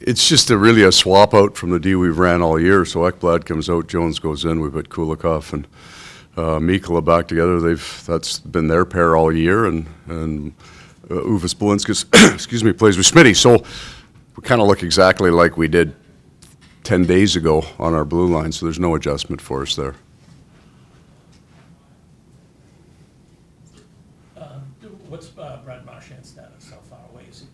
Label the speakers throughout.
Speaker 1: It's just really a swap out from the D we've ran all year. So Ekblad comes out, Jones goes in. We've got Kulikov and Mikkola back together. That's been their pair all year, and Uvis Belinskas, excuse me, plays with Smitty. So we kind of look exactly like we did 10 days ago on our blue line. So there's no adjustment for us there.
Speaker 2: What's Brad Marchand's status? How far away is he?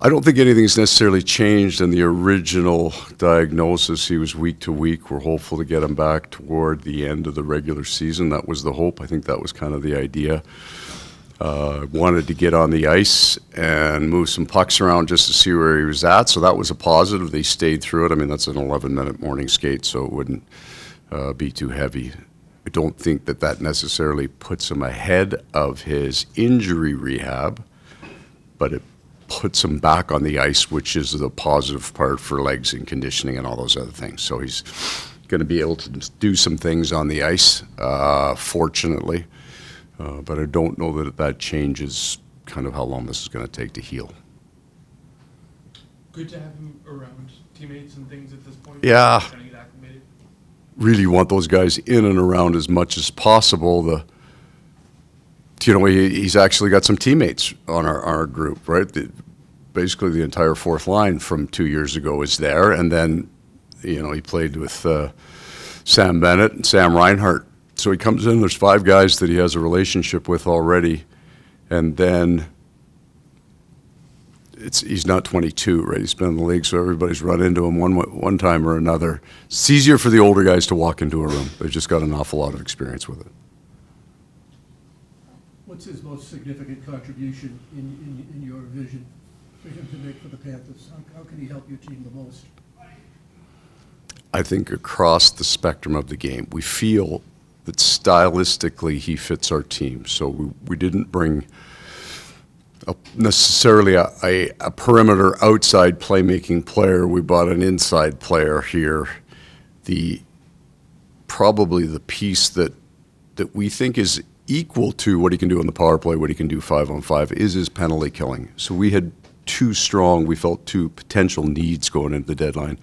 Speaker 1: I don't think anything's necessarily changed in the original diagnosis. He was week to week. We're hopeful to get him back toward the end of the regular season. That was the hope. I think that was kind of the idea. Wanted to get on the ice and move some pucks around just to see where he was at. So that was a positive. They stayed through it. I mean, that's an 11-minute morning skate, so it wouldn't be too heavy. I don't think that necessarily puts him ahead of his injury rehab, but it puts him back on the ice, which is the positive part for legs and conditioning and all those other things. So he's going to be able to do some things on the ice, fortunately. But I don't know that changes kind of how long this is going to take to heal.
Speaker 3: Good to have him around teammates and things at this point?
Speaker 1: Yeah.
Speaker 3: Trying to get acclimated?
Speaker 1: Really want those guys in and around as much as possible. He's actually got some teammates on our group, right? Basically, the entire fourth line from 2 years ago is there, and then, he played with Sam Bennett and Sam Reinhart. So he comes in. There's 5 guys that he has a relationship with already, and then he's not 22, right? He's been in the league, so everybody's run into him one time or another. It's easier for the older guys to walk into a room. They've just got an awful lot of experience with it.
Speaker 4: What's his most significant contribution in your vision for him to make for the Panthers? How can he help your team the most?
Speaker 1: I think across the spectrum of the game, we feel that stylistically he fits our team. So we didn't bring necessarily a perimeter outside playmaking player. We brought an inside player here. Probably the piece that we think is equal to what he can do on the power play, what he can do 5-on-5, is his penalty killing. So we had we felt two potential needs going into the deadline.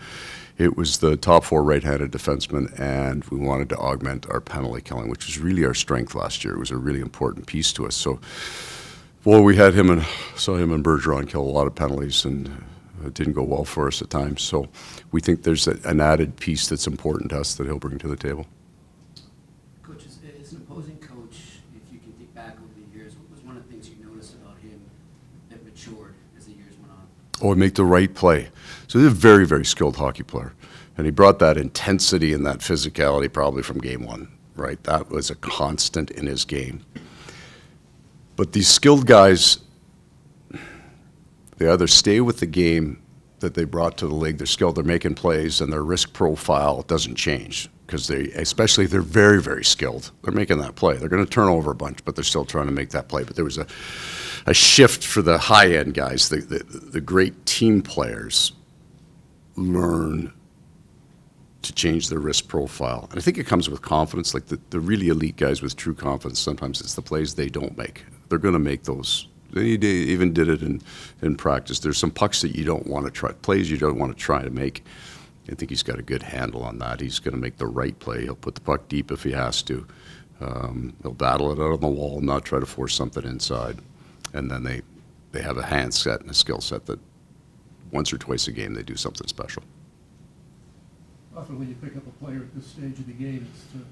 Speaker 1: It was the top 4 right-handed defensemen, and we wanted to augment our penalty killing, which was really our strength last year. It was a really important piece to us. So, we had saw him and Bergeron kill a lot of penalties, and it didn't go well for us at times. So we think there's an added piece that's important to us that he'll bring to the table.
Speaker 5: Coach, as an opposing coach, if you can think back over the years, what was one of the things you noticed about him that matured as the years went on?
Speaker 1: Make the right play. So he's a very, very skilled hockey player. And he brought that intensity and that physicality probably from game 1, right? That was a constant in his game. But these skilled guys, they either stay with the game that they brought to the league, they're skilled, they're making plays, and their risk profile doesn't change. Because especially if they're very, very skilled, they're making that play. They're going to turn over a bunch, but they're still trying to make that play. But there was a shift for the high-end guys. The great team players learn to change their risk profile. And I think it comes with confidence. Like the really elite guys with true confidence, sometimes it's the plays they don't make. They're going to make those. They even did it in practice. There's some pucks that you don't want to try, plays you don't want to try to make. I think he's got a good handle on that. He's going to make the right play. He'll put the puck deep if he has to. He'll battle it out on the wall and not try to force something inside. And then they have a hand set and a skill set that once or twice a game they do something special.
Speaker 4: Often when you pick up a player at this stage of the game, it's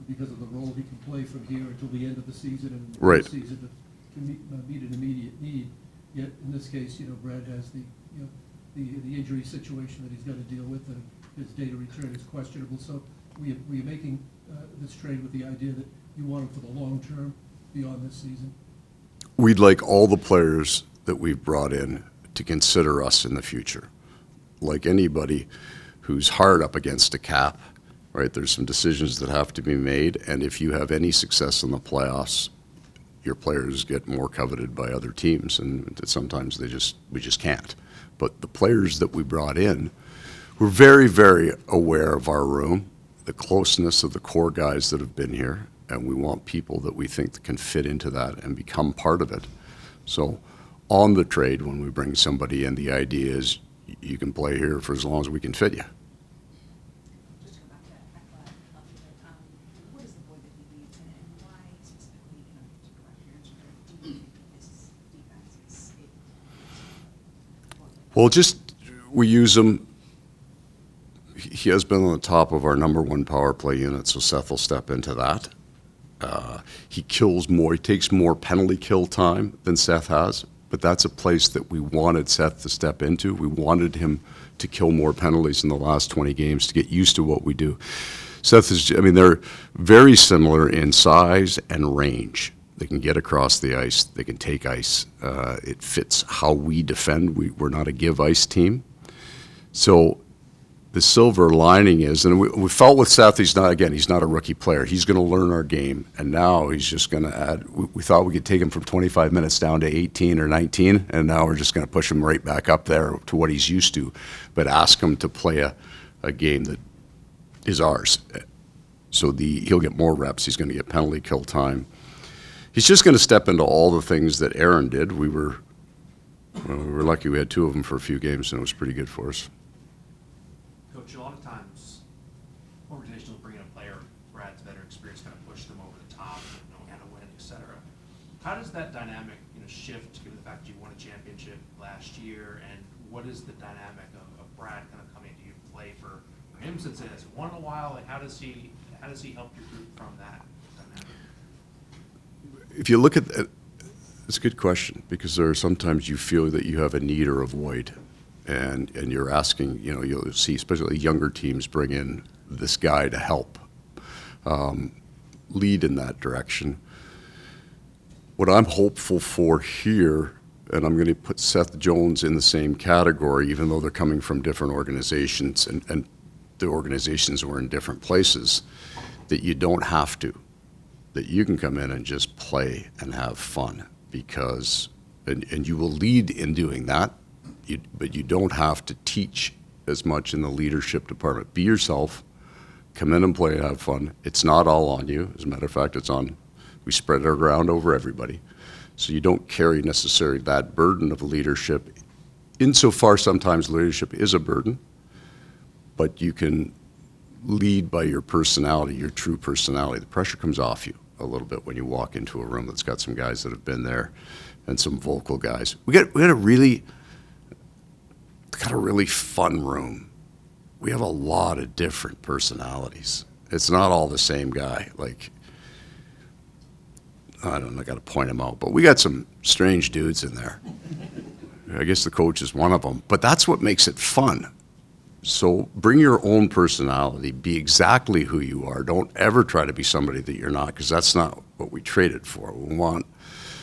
Speaker 4: because of the role he can play from here until the end of the season and
Speaker 1: right.
Speaker 4: the season to meet an immediate need. Yet in this case, Brad has the injury situation that he's got to deal with, and his date of return is questionable. So were you making this trade with the idea that you want him for the long term beyond this season?
Speaker 1: We'd like all the players that we've brought in to consider us in the future. Like anybody who's hard up against a cap, right? There's some decisions that have to be made, and if you have any success in the playoffs, your players get more coveted by other teams, and sometimes we just can't. But the players that we brought in, we're very, very aware of our room, the closeness of the core guys that have been here, and we want people that we think that can fit into that and become part of it. So on the trade, when we bring somebody in, the idea is you can play here for as long as we can fit you.
Speaker 6: Just to go back to Ekblad a little bit, what is the void that he needs, and why specifically, to go back to your answer there, do you think this defense is able to?
Speaker 1: Well, just we use him. He has been on the top of our number one power play unit, so Seth will step into that. He kills more. He takes more penalty kill time than Seth has, but that's a place that we wanted Seth to step into. We wanted him to kill more penalties in the last 20 games to get used to what we do. Seth is, I mean, they're very similar in size and range. They can get across the ice. They can take ice. It fits how we defend. We're not a give ice team. So the silver lining is, and we felt with Seth, he's not a rookie player. He's going to learn our game, and now he's just going to add. We thought we could take him from 25 minutes down to 18 or 19, and now we're just going to push him right back up there to what he's used to, but ask him to play a game that is ours. So he'll get more reps. He's going to get penalty kill time. He's just going to step into all the things that Aaron did. We were lucky we had two of them for a few games, and it was pretty good for us.
Speaker 7: Coach, a lot of times organizations will bring in a player, Brad's better experience, kind of push them over the top, knowing how to win, et cetera. How does that dynamic, shift given the fact that you won a championship last year, and what is the dynamic of Brad kind of coming to you to play for him since it hasn't won in a while? Like how does he help your group from that dynamic?
Speaker 1: If you look at it, it's a good question, because there are sometimes you feel that you have a need or a void, and you're asking, you'll see especially younger teams bring in this guy to help lead in that direction. What I'm hopeful for here, and I'm going to put Seth Jones in the same category, even though they're coming from different organizations, and the organizations were in different places, that you don't have to, that you can come in and just play and have fun, because, and you will lead in doing that, but you don't have to teach as much in the leadership department. Be yourself, come in and play and have fun. It's not all on you. As a matter of fact, we spread it around over everybody. So you don't carry necessarily that burden of leadership. Insofar, sometimes leadership is a burden, but you can lead by your personality, your true personality. The pressure comes off you a little bit when you walk into a room that's got some guys that have been there and some vocal guys. We got a really fun room. We have a lot of different personalities. It's not all the same guy. Like, I don't know, I got to point them out, but we got some strange dudes in there. I guess the coach is one of them, but that's what makes it fun. So bring your own personality, be exactly who you are. Don't ever try to be somebody that you're not, because that's not what we traded for. We want,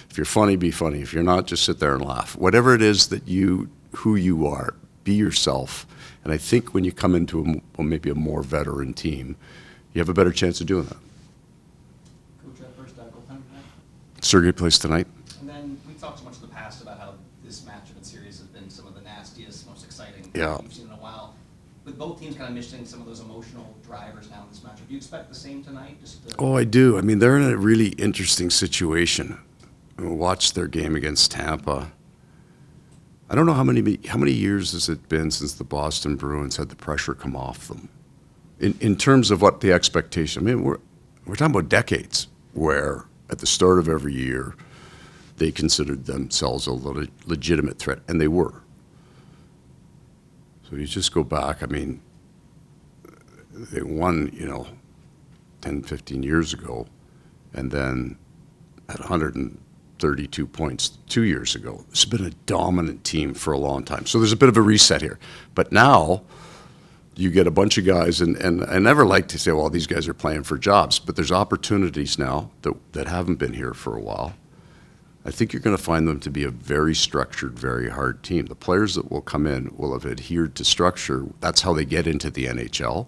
Speaker 1: if you're funny, be funny. If you're not, just sit there and laugh. Whatever it is that who you are, be yourself. And I think when you come into maybe a more veteran team, you have a better chance of doing that.
Speaker 8: Coach, first goaltender tonight.
Speaker 1: Sergey plays tonight.
Speaker 8: And then we talked so much in the past about how this matchup and series has been some of the nastiest, most exciting
Speaker 1: Yeah.
Speaker 8: you've seen in a while. With both teams kind of missing some of those emotional drivers now in this matchup, do you expect the same tonight?
Speaker 1: Oh, I do. I mean, they're in a really interesting situation. I watched their game against Tampa. I don't know how many years has it been since the Boston Bruins had the pressure come off them. In terms of what the expectation, I mean, we're talking about decades where at the start of every year they considered themselves a legitimate threat, and they were. So you just go back, I mean, they won, 10, 15 years ago, and then at 132 points 2 years ago. It's been a dominant team for a long time. So there's a bit of a reset here. But now you get a bunch of guys, and I never like to say, well, these guys are playing for jobs, but there's opportunities now that haven't been here for a while. I think you're going to find them to be a very structured, very hard team. The players that will come in will have adhered to structure. That's how they get into the NHL.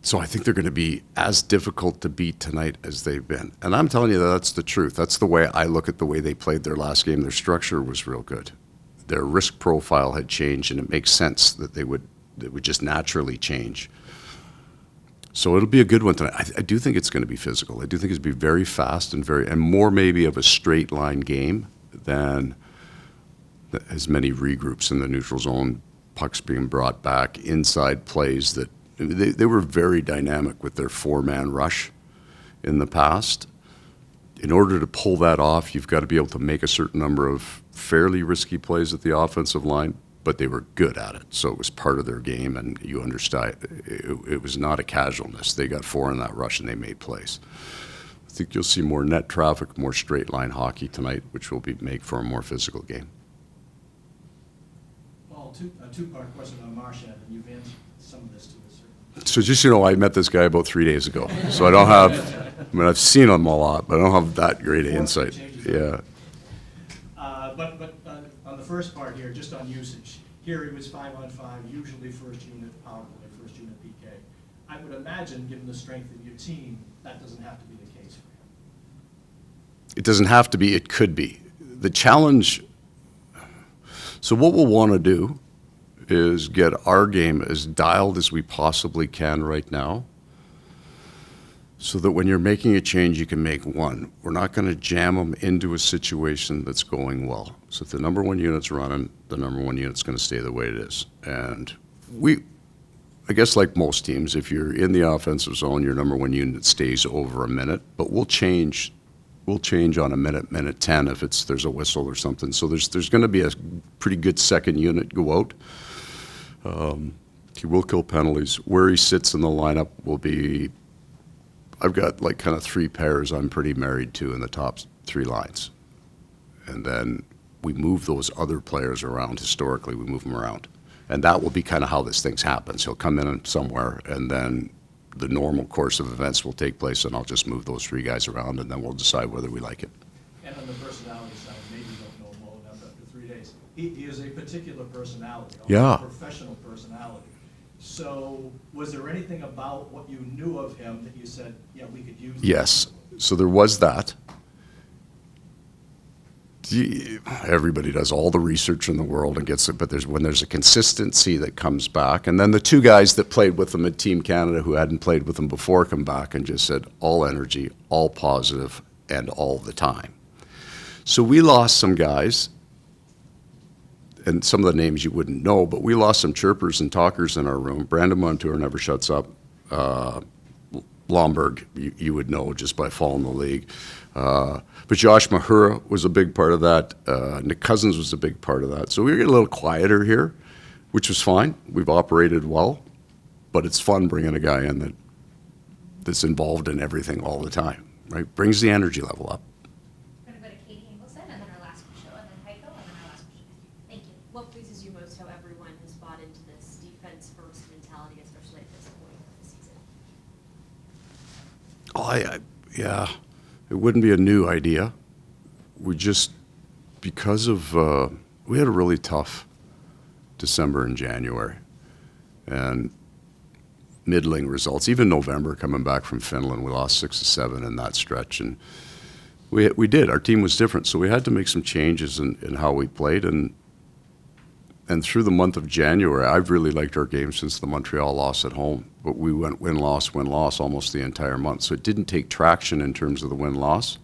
Speaker 1: So I think they're going to be as difficult to beat tonight as they've been. And I'm telling you that's the truth. That's the way I look at the way they played their last game. Their structure was real good. Their risk profile had changed, and it makes sense that they would just naturally change. So it'll be a good one tonight. I do think it's going to be physical. I do think it's going to be very fast and more maybe of a straight line game than as many regroups in the neutral zone, pucks being brought back, inside plays that they were very dynamic with their four-man rush in the past. In order to pull that off, you've got to be able to make a certain number of fairly risky plays at the offensive line, but they were good at it. So it was part of their game, and you understand it was not a casualness. They got four in that rush, and they made plays. I think you'll see more net traffic, more straight line hockey tonight, which will make for a more physical game.
Speaker 2: Paul, a two-part question on Marchand, and you've answered some of this to a certain.
Speaker 1: So just, you know, I met this guy about 3 days ago, so I don't have, I mean, I've seen him a lot, but I don't have that great an insight. Yeah.
Speaker 2: But on the first part here, just on usage, here he was 5-on-5, usually first unit power play, first unit PK. I would imagine, given the strength of your team, that doesn't have to be the case for him.
Speaker 1: It doesn't have to be, it could be. The challenge, so what we'll want to do is get our game as dialed as we possibly can right now, so that when you're making a change, you can make one. We're not going to jam them into a situation that's going well. So if the number one unit's running, the number one unit's going to stay the way it is. And I guess like most teams, if you're in the offensive zone, your number one unit stays over a minute, but we'll change on a minute 10 if there's a whistle or something. So there's going to be a pretty good second unit go out. He will kill penalties. Where he sits in the lineup will be, I've got like kind of three pairs I'm pretty married to in the top three lines. And then we move those other players around. Historically, we move them around. And that will be kind of how this thing happens. He'll come in somewhere, and then the normal course of events will take place, and I'll just move those three guys around, and then we'll decide whether we like it.
Speaker 2: And on the personality side, maybe you don't know him well enough after 3 days. He is a particular personality,
Speaker 1: Yeah.
Speaker 2: a professional personality. So was there anything about what you knew of him that you said, yeah, we could use?
Speaker 1: Yes. So there was that. Everybody does all the research in the world and gets it, but when there's a consistency that comes back, and then the two guys that played with them at Team Canada who hadn't played with them before come back and just said all energy, all positive, and all the time. So we lost some guys, and some of the names you wouldn't know, but we lost some chirpers and talkers in our room. Brandon Montour never shuts up. Blomberg, you would know just by following the league. But Josh Mahura was a big part of that. Nick Cousins was a big part of that. So we were getting a little quieter here, which was fine. We've operated well, but it's fun bringing a guy in that's involved in everything all the time, right? Brings the energy level up.
Speaker 9: We're going to go to Katie Ingleson, and then our last question, and then Heiko, and then our last question. Thank you. What pleases you most, how everyone has bought into this defense-first mentality, especially at this point of the season?
Speaker 1: Yeah, it wouldn't be a new idea. We just, because of, we had a really tough December and January, and middling results. Even November, coming back from Finland, we lost 6 to 7 in that stretch, and we did. Our team was different, so we had to make some changes in how we played, and through the month of January, I've really liked our game since the Montreal loss at home. But we went win-loss almost the entire month. So it didn't take traction in terms of the win-loss.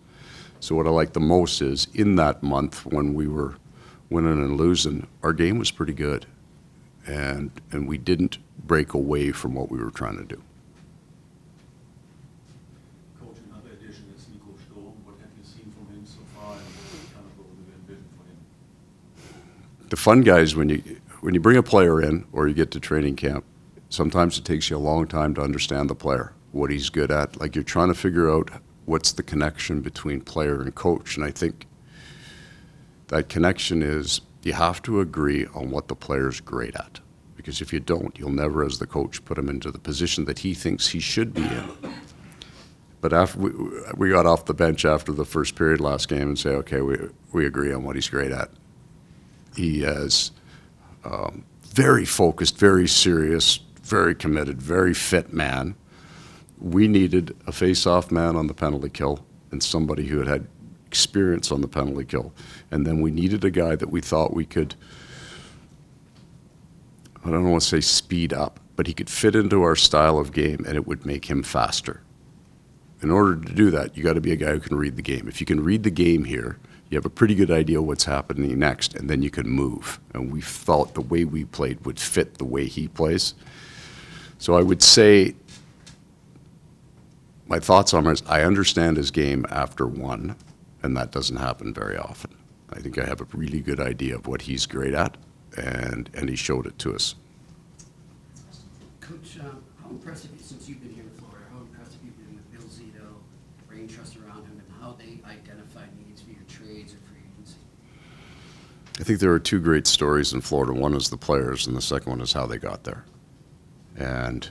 Speaker 1: So what I like the most is in that month when we were winning and losing, our game was pretty good. And we didn't break away from what we were trying to do.
Speaker 10: Coach, another addition is Nico Sturm. What have you seen from him so far, and what kind of role do you envision for him?
Speaker 1: The fun guys, when you bring a player in or you get to training camp, sometimes it takes you a long time to understand the player, what he's good at. Like you're trying to figure out what's the connection between player and coach. And I think that connection is you have to agree on what the player's great at. Because if you don't, you'll never, as the coach, put him into the position that he thinks he should be in. But after we got off the bench after the first period last game and say, okay, we agree on what he's great at. He is very focused, very serious, very committed, very fit man. We needed a face-off man on the penalty kill and somebody who had experience on the penalty kill. And then we needed a guy that we thought we could, I don't want to say speed up, but he could fit into our style of game and it would make him faster. In order to do that, you got to be a guy who can read the game. If you can read the game here, You have a pretty good idea what's happening next, and then you can move. And we felt the way we played would fit the way he plays. So I would say my thoughts on him is I understand his game after one, and that doesn't happen very often. I think I have a really good idea of what he's great at, and he showed it to us.
Speaker 5: Coach, how impressed have you, since you've been here in Florida, how impressed have you been with Bill Zito, brain trust around him, and how they identify needs for your trades or free agency?
Speaker 1: I think there are two great stories in Florida. One is the players, and the second one is how they got there. And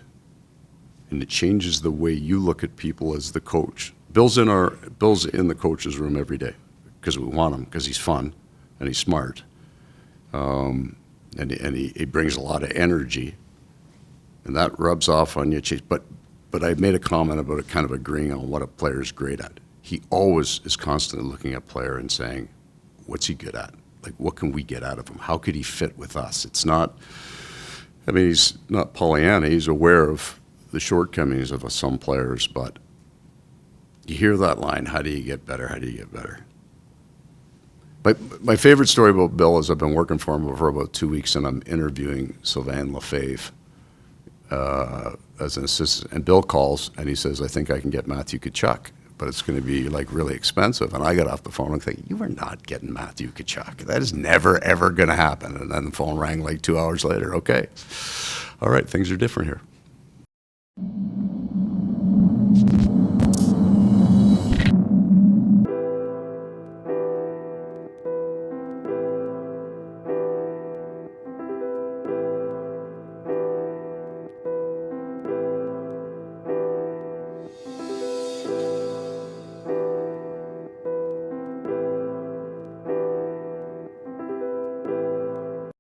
Speaker 1: it changes the way you look at people as the coach. Bill's in the coach's room every day because we want him, because he's fun and he's smart, and he brings a lot of energy, and that rubs off on you. But I made a comment about it, kind of agreeing on what a player is great at. He always is constantly looking at a player and saying, "What's he good at? Like, what can we get out of him? How could he fit with us?" It's not. I mean, he's not Pollyanna. He's aware of the shortcomings of some players, but you hear that line, how do you get better, how do you get better? My favorite story about Bill is I've been working for him for about 2 weeks, and I'm interviewing Sylvain Lefebvre as an assistant. And Bill calls, and he says, I think I can get Matthew Tkachuk, but it's going to be like really expensive. And I got off the phone and think, you are not getting Matthew Tkachuk. That is never, ever going to happen. And then the phone rang like 2 hours later. Okay. All right, things are different here.